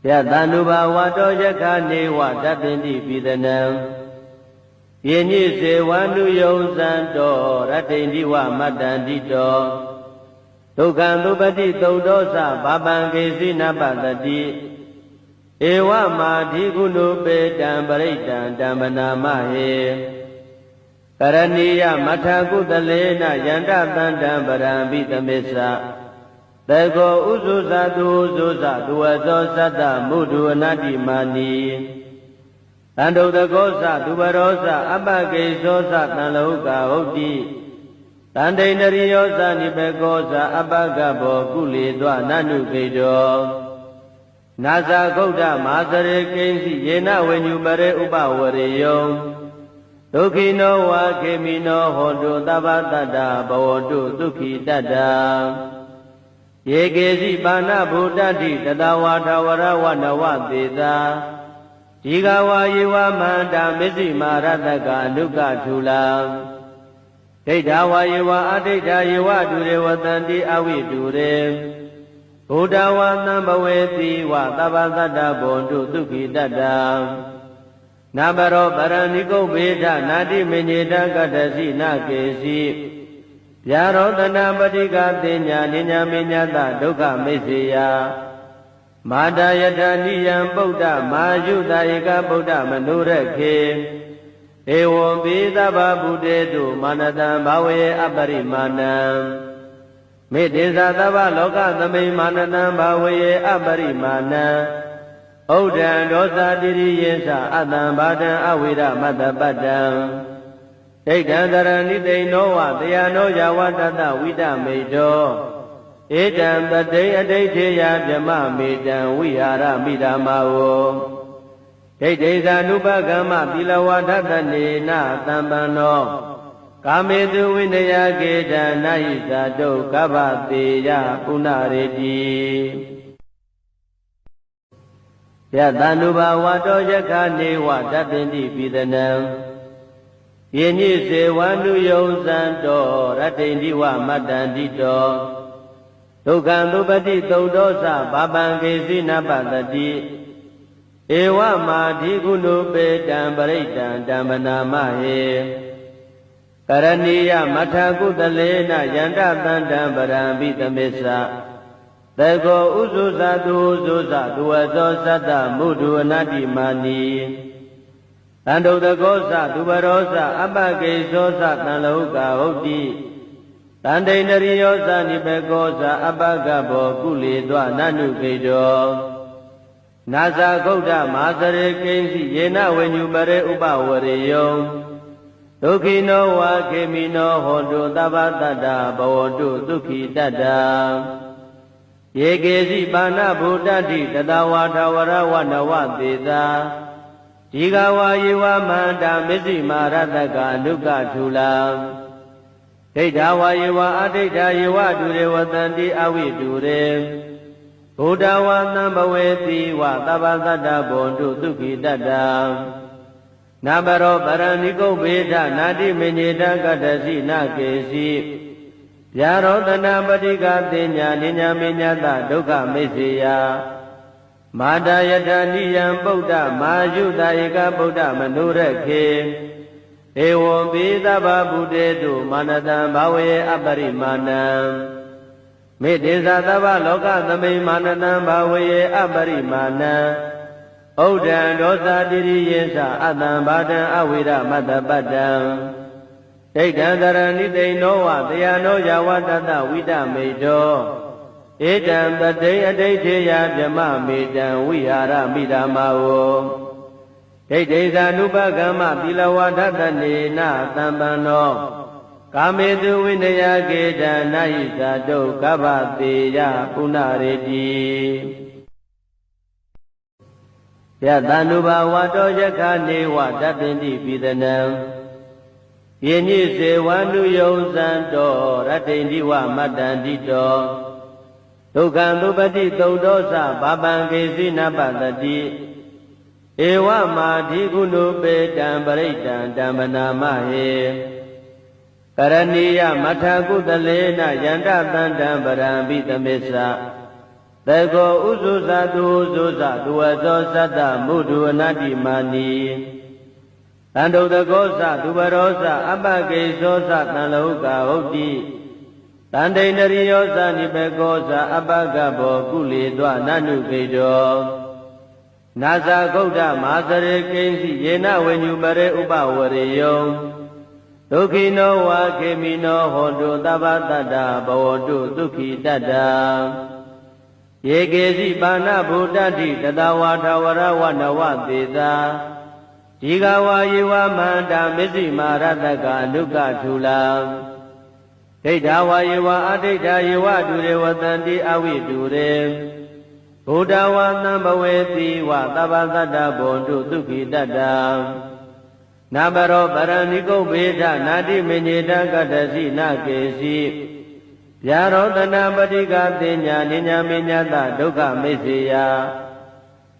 ယတနုဘာဝတောယခာနေဝတပ္ပိတိပိသနံယညိစေဝန္တုယုံဇံတောရတ္တိန္တိဝမတ္တန္တိတောဒုက္ခံသုပတိသုတ်တောသဘာပံကေစီနပတတိဧဝမာဓိကုဏုပေတံပရိတံဓမ္မနာမဟေကရဏီယမထာကုတလေနယန္တတန္တံပရံပိသမေသတေကောဥဇုဇတုဥဇုဇသူဝသောသတ္တမုဒုအနတ္တိမာနီတန္တုတကောသသူဘရောသအပကေသောသတံလောကဟုတ်တိတန္တိန္ဒရိယောသနိဘေကောသအပကဘောကုလေသောနနုကေတောနာဇာဂௌဒမာသရေကိဉ္စီယေနဝိညုပရေဥပဝရေယောဒုက္ခိနောဝါခေမိနောဟောတုသဗ္ဗတတ္တဘဝတုဒုက္ခိတတ္တယေကေစီပါဏဗုဒ္ဓတိတတဝါထဝရဝနဝသေသာဒီဃဝါယေဝမန္တာမစ္စည်းမာရတကအနုကထူလာဒိဋ္ဌဝါယေဝအဒိဋ္ဌယေဝတုရေဝတန္တိအဝိတုရေဘုဒ္ဓဝါသံဘဝေတိဝသဗ္ဗတတ္တဘောတုဒုက္ခိတတ္တနာဘရောပရဏိကုဗေဒနာတိမညေတကတ္တစီနာကေစီဗျာရောတနာပတိကတိညာနိညာမညတဒုက္ခမိစ္ဆေယမာတယတနိယံပုဒ္ဓမာယုတဧကပုဒ္ဓမနုရခေဧဝံပိသဗ္ဗဗုတေတုမာနတံဘာဝေအပရိမာဏံမေတ္တေသသဗ္ဗလောကသမိမာနတံဘာဝေအပရိမာဏံဩဒံဒောသတိရိယေသအတံဘာဒံအဝိရမတ္တပတ္တံဒိဋ္ဌံတရဏိသိနောဝတယနောယဝတတဝိတမေတောဧတံတတိအဋိဋ္ဌေယဗြမမေတံဝိဟာရမိဓမ္မာဝဒိဋ္ဌိသာနုပကမ္မသီလဝထတနေနသံပန္နောကာမေတုဝိနယကေတံနာဟိသတုကဗ္ဗတေယပုဏ္ဏရေတိယတနုဘာဝတောယခာနေဝတပ္ပိတိပိသနံယညိစေဝန္တုယုံဇံတောရတ္တိန္တိဝမတ္တန္တိတောဒုက္ခံသုပတိသုတ်တောသဘာပံကေစီနပတတိဧဝမာဓိကုဏုပေတံပရိတံဓမ္မနာမဟေကရဏီယမထာကုတလေနယန္တတန္တံပရံပိသမေသတေကောဥဇုဇတုဥဇုဇသူဝသောသတ္တမုဒုအနတ္တိမာနီတန္တုတကောသသူဘရောသအပကေသောသတံလောကဟုတ်တိတန္တိန္ဒရိယောသနိဘေကောသအပကဘောကုလေသောနနုကေတောနာဇာဂௌဒမာသရေကိဉ္စီယေနဝိညုပရေဥပဝရေယောဒုက္ခိနောဝါခေမိနောဟောတုသဗ္ဗတတ္တဘဝတုဒုက္ခိတတ္တယေကေစီပါဏဗုဒ္ဓတိတတဝါထဝရဝနဝသေသာဒီဃဝါယေဝမန္တာမစ္စည်းမာရတကအနုကထူလာဒိဋ္ဌဝါယေဝအဒိဋ္ဌယေဝတုရေဝတန္တိအဝိတုရေဘုဒ္ဓဝါသံဘဝေတိဝသဗ္ဗတတ္တဘောတုဒုက္ခိတတ္တနာဘရောပရဏိကုဗေဒနာတိမညေတကတ္တစီနာကေစီဗျာရောတနာပတိကတိညာနိညာမညတဒုက္ခမိစ္ဆေယမာတယတနိယံပုဒ္ဓမာယုတဧကပုဒ္ဓမနုရခေဧဝံပိသဗ္ဗဗုတေတုမာနတံဘာဝေအပရိမာဏံမေတ္တေသသဗ္ဗလောကသမိမာနတံဘာဝေအပရိမာဏံဩဒံဒောသတိရိယေသအတံဘာဒံအဝိရမတ္တပတ္တံဒိဋ္ဌံတရဏိသိနောဝတယနောယဝတတဝိတမေတောဧတံတတိအဋိဋ္ဌေယဗြမမေတံဝိဟာရမိဓမ္မာဝဒိဋ္ဌိသာနုပကမ္မသီလဝထတနေနသံပန္နောကာမေတုဝိနယကေတံနာဟိသတုကဗ္ဗတေယပုဏ္ဏရေတိယတနုဘာဝတောယခာနေဝတပ္ပိတိပိသနံယညိစေဝန္တုယုံဇံတောရတ္တိန္တိဝမတ္တန္တိတောဒုက္ခံသုပတိသုတ်တောသဘာပံကေစီနပတတိဧဝမာဓိကုဏုပေတံပရိတံဓမ္မနာမဟေကရဏီယမထာကုတလေနယန္တတန္တံပရံပိသမေသ သေကောဥစုဇာတုဥစုဇာသူဝသောသတ္တမုဒုအနတ္တိမာနီတန္တုတကောဇသူဘရောဇအပကေဇောဇတံလောကဟုတ်တိတန္တိန္ဒရိယောဇနိဘေကောဇအပကဘောကုလေတောနနုကေတောနာဇာဂௌဒမဟာစရေကိဉ္စီယေနဝိညုပရေဥပဝရေယောဒုက္ခိနောဝါခေမိနောဟောတုသဗ္ဗတတ္တဘဝတုဒုက္ခိတတ္တယေကေစီပါဏဗုဒ္ဓတိတတဝါထဝရဝနဝသေသာဒီဃဝါယေဝမန္တာမစ္စည်းမာရတကအနုကထူလာဒိဋ္ဌဝါယေဝအဒိဋ္ဌယေဝဒုရေဝတန္တိအဝိဒုရေဘုဒ္ဓဝါသံဘဝေတိဝသဗ္ဗတတ္တဘွန်တုဒုက္ခိတတ္တနာဘရောပရဏိကုဗေဒနာတိမညေတကတ္တစီနာကေစီဗျာရောတနာပတိကသေညာနိညာမေညာတဒုက္ခမေစေယ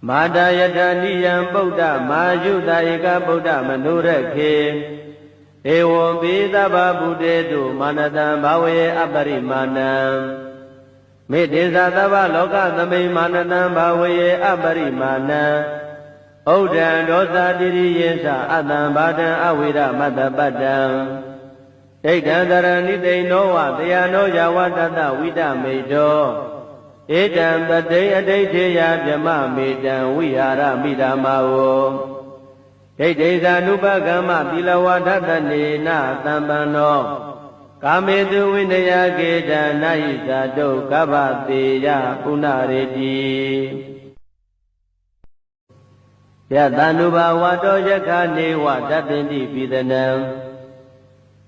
မာတာယတနိယံပုဒ္ဓမာယုတဧကဗုဒ္ဓမနုရခေဧဝံပိသဗ္ဗဗုတေတုမာနတံဘာဝေအပရိမာဏံမေတ္တေသသဗ္ဗလောကသမိမာနတံဘာဝေအပရိမာဏံဩဒံဒောသတိရိယေသအတံဘာတံအဝိရမတ္တပတ္တံဒိဋ္ဌံတရဏိသိနောဝတယနောယဝတတဝိတမေတောဧတံပတိအဋိဋ္ဌေယဗြမမေတံဝိဟာရမိဓမ္မာဝဒိဋ္ဌိဇာနုပကမ္မသီလဝါဒတနေနသံပန္နောကာမေတုဝိနယကေတနာဟိဇာတုကဗ္ဗတေယပုဏ္ဏရေတိယတန္တုဘာဝတောယခာနေဝတပ္ပိတိပိသနံ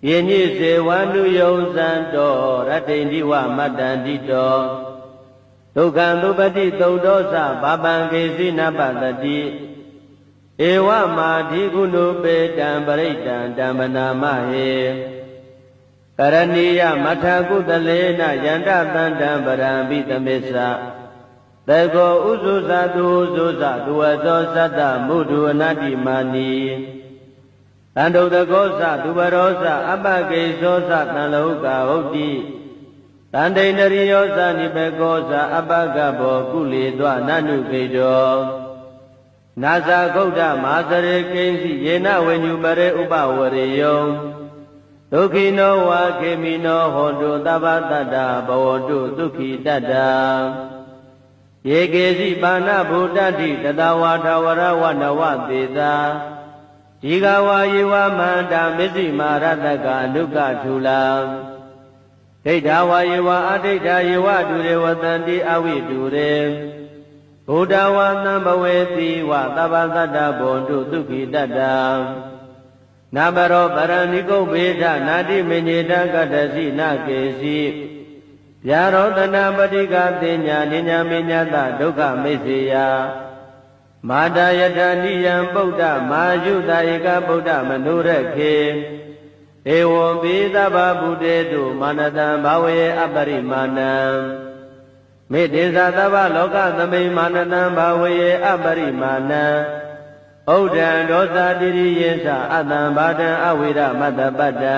ယေညိစေဝန္တုယုံဇံတောရတ္တိန္ဒီဝမတ္တန္တိတောဒုက္ခံသုပတိသုဒ္ဓောသဘာပံကေစီနပတတိဧဝမာဓိကုဏုပေတံပရိတံဓမ္မနာမဟေကရဏီယမထာကုသလေနယန္တတန္တံပရံပိသမေသသေကောဥစုဇာတုဥစုဇသူဝသောသတ္တမုဒုအနတ္တိမာနီတန္တုတကောဇသူဘရောဇအပကေဇောဇတံလောကဟုတ်တိတန္တိန္ဒရိယောဇနိဘေကောဇအပကဘောကုလေတောနနုကေတောနာဇာဂௌဒမဟာစရေကိဉ္စီယေနဝိညုပရေဥပဝရေယောဒုက္ခိနောဝါခေမိနောဟောတုသဗ္ဗတတ္တဘဝတုဒုက္ခိတတ္တယေကေစီပါဏဗုဒ္ဓတိတတဝါထဝရဝနဝသေသာဒီဃဝါယေဝမန္တာမစ္စည်းမာရတကအနုကထူလာဒိဋ္ဌဝါယေဝအဒိဋ္ဌယေဝဒုရေဝတန္တိအဝိဒုရေဘုဒ္ဓဝါသံဘဝေတိဝသဗ္ဗတတ္တဘွန်တုဒုက္ခိတတ္တနာဘရောပရဏိကုဗေဒနာတိမညေတကတ္တစီနာကေစီဗျာရောတနာပတိကသေညာနိညာမေညာတဒုက္ခမေစေယမာတာယတနိယံပုဒ္ဓမာယုတဧကဗုဒ္ဓမနုရခေဧဝံပိသဗ္ဗဗုတေတုမာနတံဘာဝေအပရိမာဏံမေတ္တေသသဗ္ဗလောကသမိမာနတံဘာဝေအပရိမာဏံဩဒံဒောသတိရိယေသအတံဘာတံအဝိရမတ္တပတ္တံ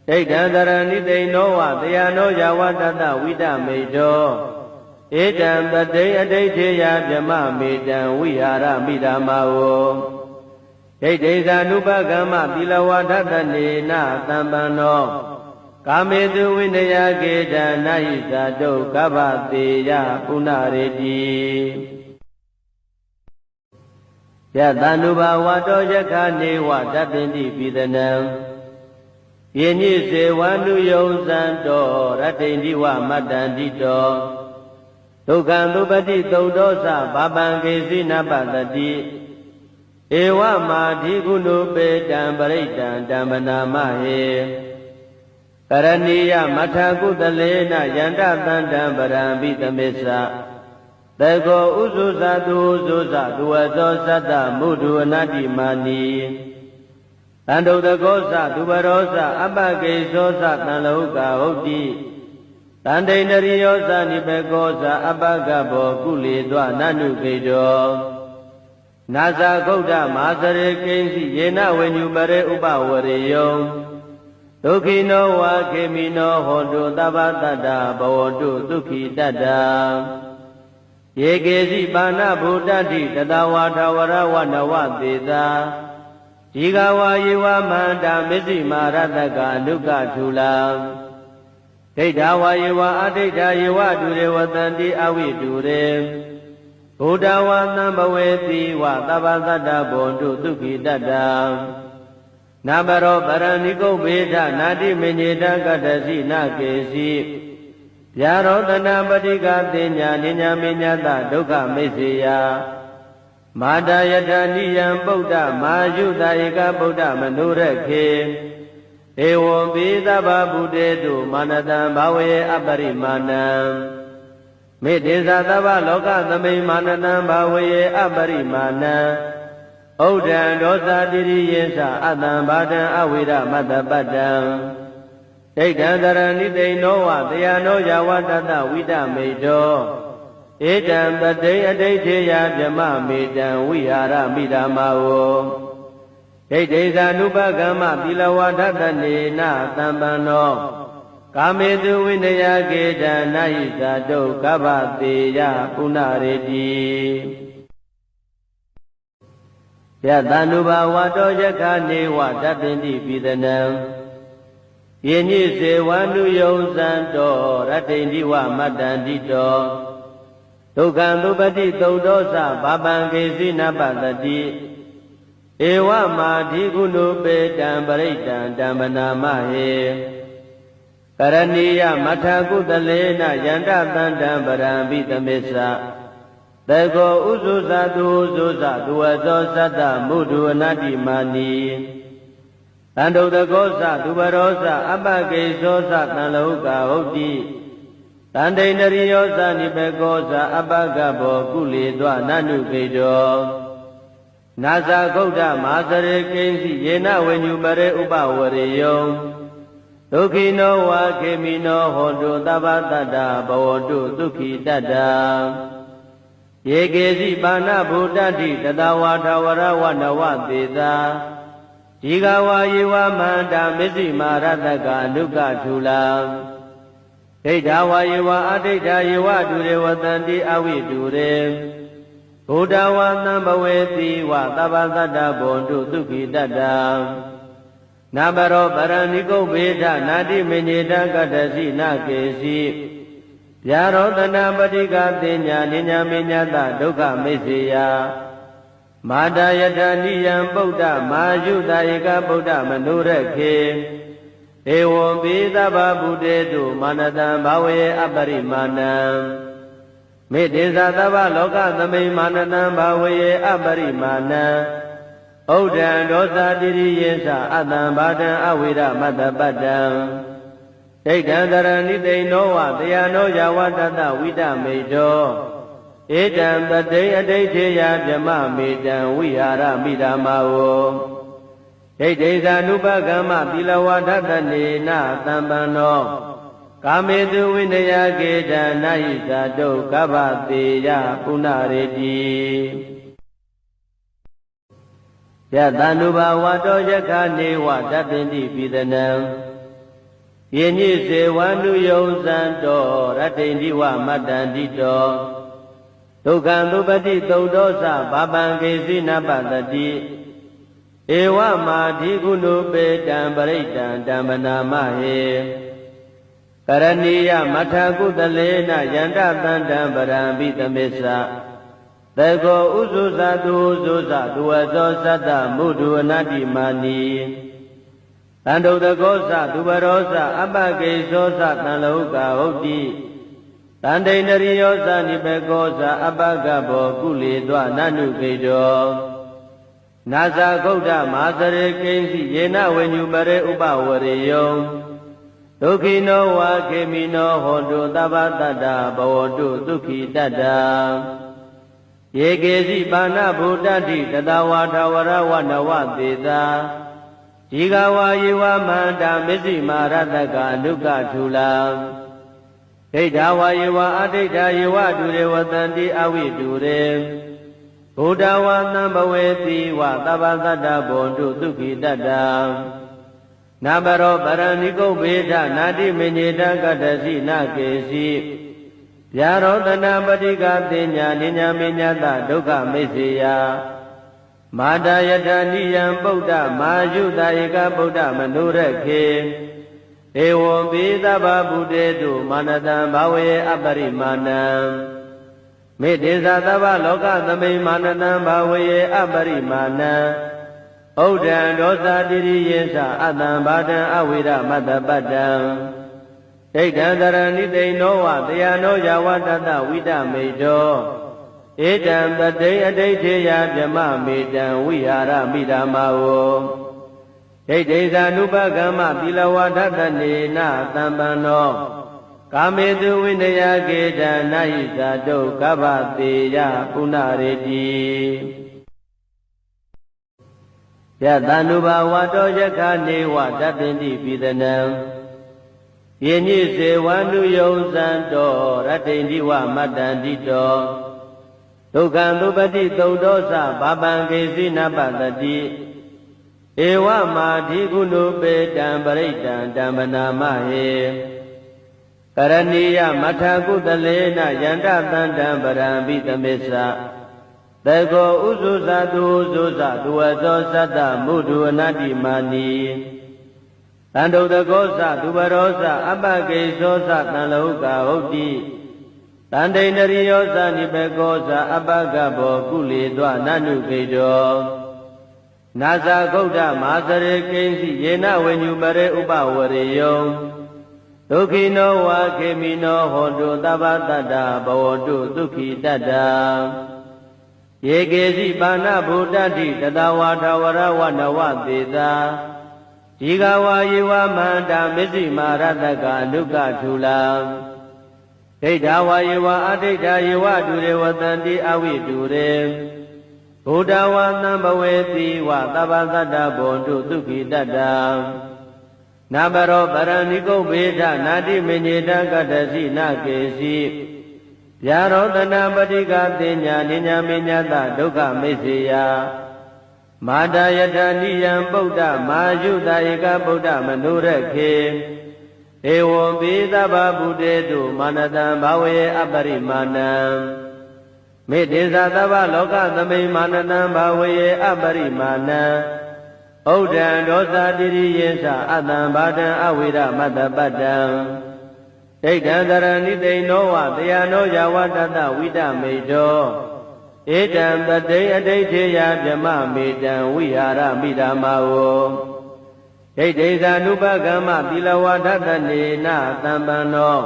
ဒိဋ္ဌံတရဏိသိနောဝတယနောယဝတတဝိတမေတောဧတံပတိအဋိဋ္ဌေယဗြမမေတံဝိဟာရမိဓမ္မာဝဒိဋ္ဌိဇာနုပကမ္မသီလဝါဒတနေနသံပန္နောကာမေတုဝိနယကေတနာဟိဇာတုကဗ္ဗတေယပုဏ္ဏရေတိယတန္တုဘာဝတောယခာနေဝတပ္ပိတိပိသနံယေညိစေဝန္တုယုံဇံတောရတ္တိန္ဒီဝမတ္တန္တိတောဒုက္ခံသုပတိသုဒ္ဓောသဘာပံကေစီနပတတိဧဝမာဓိကုဏုပေတံပရိတံဓမ္မနာမဟေကရဏီယမထာကုသလေနယန္တတန္တံပရံပိသမေသသေကောဥစုဇသူဥစုဇသူဝသောသတ္တမုဒုအနတ္တိမာနီတန္တုတကောဇသူဘရောဇအပကေဇောဇတံလောကဟုတ်တိတန္တိန္ဒရိယောဇနိဘေကောဇအပကဘောကုလေတောနနုကေတောနာဇာဂௌဒမဟာစရေကိဉ္စီယေနဝိညုပရေဥပဝရေယော ဒုက္ခိနောဝါခေမိနောဟောတုသဗ္ဗတတ္တဘဝတုဒုက္ခိတတ္တယေကေစီပါဏဗုဒ္ဓတိတတဝါထဝရဝနဝသေသာဒီဃဝါယေဝမန္တာမစ္စည်းမာရတကအနုကထူလာဒိဋ္ဌဝါယေဝအဒိဋ္ဌယေဝတုရေဝတံတိအဝိတုရေဘုဒ္ဓဝါသံဘဝေတိဝသဗ္ဗသတ္တဘောတုဒုက္ခိတတ္တနာဘရောပရဏိကုဗေဒနာတိမညေတကတ္တစီနကေစီဗျာရောတနာပတိကတိညာနိညာမေညတဒုက္ခမိစ္ဆေယမာတယတနိယံပုဒ္ဓမာယုတဧကဗုဒ္ဓမနုရခေဧဝံပိသဗ္ဗဗုတေတုမာနတံဘာဝေအပရိမာဏံမေတ္တေသသဗ္ဗလောကသမိမာနတံဘာဝေအပရိမာဏံဩဒံဒောသတိရိယေသအတံဘာတံအဝိရမတ္တပတ္တံဒိဋ္ဌံတရဏိတိနောဝတယနောယဝတတဝိတမေတောဧတံပတိအဋိဋ္ဌေယဗြမမေတံဝိဟာရမိဓမ္မာဝဒိဋ္ဌိသ ानु ပကမ္မသီလဝဒတနေနသံပန္နောကာမေတုဝိနယကေတံနာဟိသတုကဗ္ဗတေယပုဏ္ဏရေတိယတ ानु ဘာဝတောယခနေဝတပ္ပိန္တိပိသနံယေညိစေဝ ानु ယုံဇံတောရတ္တိန္တိဝမတ္တန္တိတောဒုက္ခံသုပတိသုတ်တောသဘာပံကေစီနပတတိဧဝမာဓိကုဏုပေတံပရိတံတံပနာမဟေကရဏီယမထကုတလေနယန္တတန္တံပရံပိသမေသသေကောဥဇုဇတုဥဇုဇသူဝသောသတ္တမုဒုအနတ္တိမာနီတန္တုတကောသသူဘရောသအပကေသောသတံလောကဟုတ်တိတန္တိန္ဒရိယောသနိပေကောသအပကဘောကုလေသောနနုကေတောနာဇာဂௌဒမာစရေကိဉ္စီယေနဝေညုပရေဥပဝရေယောဒုက္ခိနောဝါခေမိနောဟောတုသဗ္ဗတတ္တဘဝတုဒုက္ခိတတ္တယေကေစီပါဏဗုဒ္ဓတိတတဝါထဝရဝနဝသေသာဒီဃဝါယေဝမန္တာမစ္စည်းမာရတကအနုကထူလာဒိဋ္ဌဝါယေဝအဒိဋ္ဌယေဝတုရေဝတံတိအဝိတုရေဘုဒ္ဓဝါသံဘဝေတိဝသဗ္ဗသတ္တဘောတုဒုက္ခိတတ္တနာဘရောပရဏိကုဗေဒနာတိမညေတကတ္တစီနကေစီဗျာရောတနာပတိကတိညာနိညာမေညတဒုက္ခမိစ္ဆေယမာတယတနိယံပုဒ္ဓမာယုတဧကဗုဒ္ဓမနုရခေဧဝံပိသဗ္ဗဗုတေတုမာနတံဘာဝေအပရိမာဏံမေတ္တေသသဗ္ဗလောကသမိမာနတံဘာဝေအပရိမာဏံဩဒံဒောသတိရိယေသအတံဘာတံအဝိရမတ္တပတ္တံဒိဋ္ဌံတရဏိတိနောဝတယနောယဝတတဝိတမေတောဧတံပတိအဋိဋ္ဌေယဗြမမေတံဝိဟာရမိဓမ္မာဝဒိဋ္ဌိသ ानु ပကမ္မသီလဝဒတနေနသံပန္နောကာမေတုဝိနယကေတံနာဟိသတုကဗ္ဗတေယပုဏ္ဏရေတိယတ ानु ဘာဝတောယခနေဝတပ္ပိန္တိပိသနံယေညိစေဝ ानु ယုံဇံတောရတ္တိန္တိဝမတ္တန္တိတောဒုက္ခံသုပတိသုတ်တောသဘာပံကေစီနပတတိဧဝမာဓိကုဏုပေတံပရိတံတံပနာမဟေကရဏီယမထကုတလေနယန္တတန္တံပရံပိသမေသသေကောဥဇုဇတုဥဇုဇသူဝသောသတ္တမုဒုအနတ္တိမာနီတန္တုတကောသသူဘရောသအပကေသောသတံလောကဟုတ်တိတန္တိန္ဒရိယောသနိပေကောသအပကဘောကုလေသောနနုကေတောနာဇာဂௌဒမာစရေကိဉ္စီယေနဝေညုပရေဥပဝရေယောဒုက္ခိနောဝါခေမိနောဟောတုသဗ္ဗတတ္တဘဝတုဒုက္ခိတတ္တယေကေစီပါဏဗုဒ္ဓတိတတဝါထဝရဝနဝသေသာဒီဃဝါယေဝမန္တာမစ္စည်းမာရတကအနုကထူလာဒိဋ္ဌဝါယေဝအဒိဋ္ဌယေဝတုရေဝတံတိအဝိတုရေဘုဒ္ဓဝါသံဘဝေတိဝသဗ္ဗသတ္တဘောတုဒုက္ခိတတ္တ နာဘရောပရဏိကုဘေဒနာတိမညေတကတ္တစီနာကေစီဗျာရောတနာပတိကတင်ညာနိညာမေညတဒုက္ခမိစ္ဆေယမာတာယထာနိယံဗုဒ္ဓမာယုတာဧကဗုဒ္ဓမနုရခေဧဝံပိသဗ္ဗဗုတေတုမာနတံဘာဝေအပရိမာဏံမေတ္တေသသဗ္ဗလောကသမိမာနတံဘာဝေအပရိမာဏံဩဒံဒောသတိရိယေသအတံဘာတံအဝိရမတ္တပတ္တံဒိဋ္ဌံတရဏိတိနောဝတယနောယဝတတဝိတမေတောဧတံတတိအဋိဋ္ဌေယဗြမမေတံဝိဟာရမိဓမ္မာဝဒိဋ္ဌိဇာနုပကမ္မသီလဝဒတနေနသံပန္နောကာမေတုဝိနယကေတံနာဟိဇာတုကဗ္ဗတေယပုဏ္ဏရေတိယတန္တုဘာဝတောယခနေဝတပ္ပိတိပိသနံယေညိစေဝန္တုယုံဇံတောရတ္တိန္တိဝမတ္တန္တိတောဒုက္ခံသုပတိသုတ်တောသဘာပံကေစီနပတတိဧဝမာဓိကုဏုပေတံပရိတံဓမ္မနာမဟေကရဏီယမထာကုတလေနယန္တတန္တံပရံပိသမေသသေကောဥဇုဇတုဥဇုဇသူဝဇောသတ္တမုဒုအနတ္တိမာနီတန္တုတကောသသူဘရောသအပကေဇောသတံလောကဟုတ်တိတန္တိန္ဒရိယောသနိဘေကောသအပကဘောကုလေတွနနုခေတောနာဇာဂௌဒမဟာစရေကိဉ္စီယေနဝေညုပရေဥပဝရေယောဒုက္ခိနောဝါခေမိနောဟောတုသဗ္ဗတတ္တဘဝတုဒုက္ခိတတ္တယေကေစီပါဏဗုဒ္ဓတိတတဝါထဝရဝနဝသေတာဒီဃဝါယေဝမန္တာမစ္စည်းမာရတကအနုကထူလာဒိဋ္ဌဝါယေဝအဋိဋ္ဌယေဝတုရေဝတန္တိအဝိတုရေဘုဒ္ဓဝါသံဘဝေတိဝသဗ္ဗသတ္တဘောတုဒုက္ခိတတ္တနာဘရောပရဏိကုဘေဒနာတိမညေတကတ္တစီနာကေစီဗျာရောတနာပတိကတင်ညာနိညာမေညတဒုက္ခမိစ္ဆေယမာတာယထာနိယံဗုဒ္ဓမာယုတာဧကဗုဒ္ဓမနုရခေဧဝံပိသဗ္ဗဗုတေတုမာနတံဘာဝေအပရိမာဏံမေတ္တေသသဗ္ဗလောကသမိမာနတံဘာဝေအပရိမာဏံဩဒံဒောသတိရိယေသအတံဘာတံအဝိရမတ္တပတ္တံဒိဋ္ဌံတရဏိတိနောဝတယနောယဝတတဝိတမေတောဧတံတတိအဋိဋ္ဌေယဗြမမေတံဝိဟာရမိဓမ္မာဝဒိဋ္ဌိဇာနုပကမ္မသီလဝဒတနေနသံပန္နော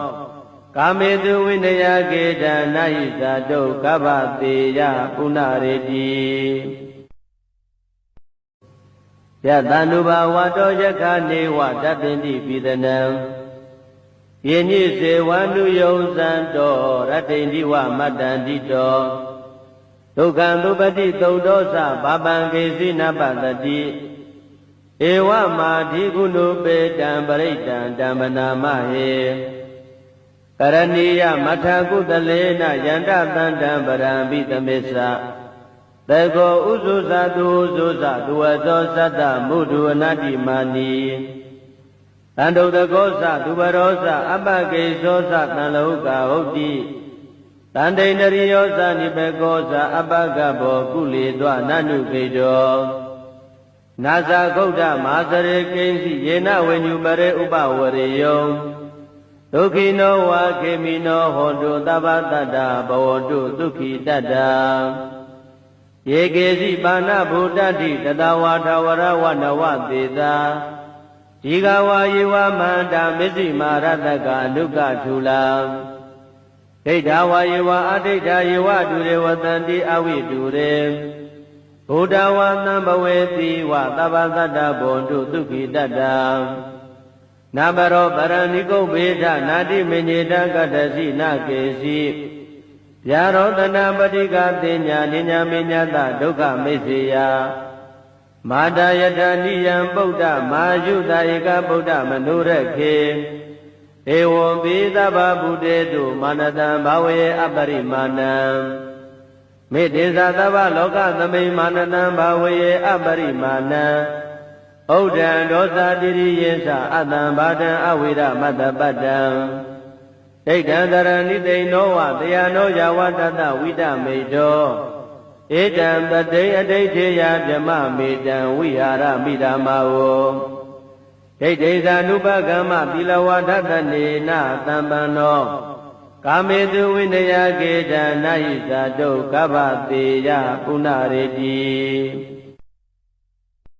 ကာမေတုဝိနယကေတံနာဟိဇာတုကဗ္ဗတေယပုဏ္ဏရေတိယတန္တုဘာဝတောယခနေဝတပ္ပိတိပိသနံယေညိစေဝန္တုယုံဇံတောရတ္တိန္တိဝမတ္တန္တိတောဒုက္ခံသုပတိသုတ်တောသဘာပံကေစီနပတတိဧဝမာဓိကုဏုပေတံပရိတံဓမ္မနာမဟေကရဏီယမထာကုတလေနယန္တတန္တံပရံပိသမေသသေကောဥဇုဇသူဥဇုဇသူဝဇောသတ္တမုဒုအနတ္တိမာနီတန္တုတကောသသူဘရောသအပကေဇောသတံလောကဟုတ်တိတန္တိန္ဒရိယောသနိဘေကောသအပကဘောကုလေတွနနုခေတောနာဇာဂௌဒမဟာစရေကိဉ္စီယေနဝေညုပရေဥပဝရေယောဒုက္ခိနောဝါခေမိနောဟောတုသဗ္ဗတတ္တဘဝတုဒုက္ခိတတ္တယေကေစီပါဏဗုဒ္ဓတိတတဝါထဝရဝနဝသေတာဒီဃဝါယေဝမန္တာမစ္စည်းမာရတကအနုကထူလာဒိဋ္ဌဝါယေဝအဋိဋ္ဌယေဝတုရေဝတန္တိအဝိတုရေဘုဒ္ဓဝါသံဘဝေတိဝသဗ္ဗသတ္တဘောတုဒုက္ခိတတ္တနာဘရောပရဏိကုဘေဒနာတိမညေတကတ္တစီနာကေစီဗျာရောတနာပတိကတင်ညာနိညာမေညတဒုက္ခမိစ္ဆေယမာတာယထာနိယံဗုဒ္ဓမာယုတာဧကဗုဒ္ဓမနုရခေဧဝံပိသဗ္ဗဗုတေတုမာနတံဘာဝေအပရိမာဏံမေတ္တေသသဗ္ဗလောကသမိမာနတံဘာဝေအပရိမာဏံဩ ဩဒံဒောသတိရိယေသအတံဘာဒံအဝိရမတ္တပတ္တံဒိဋ္ဌံတရဏိသိဏောဝတယနောယဝတတဝိတမေတောဧတံတတိအဋိဋ္ဌေယဗြမမေတံဝိဟာရမိဓမ္မာဝဒိဋ္ဌိသာနုပကမ္မသီလဝါဒတနေနသံပန္နောကာမေတုဝိနယကေတံနာဟိဇာတုကဗ္ဗတေယပုဏ္ဏရေတိ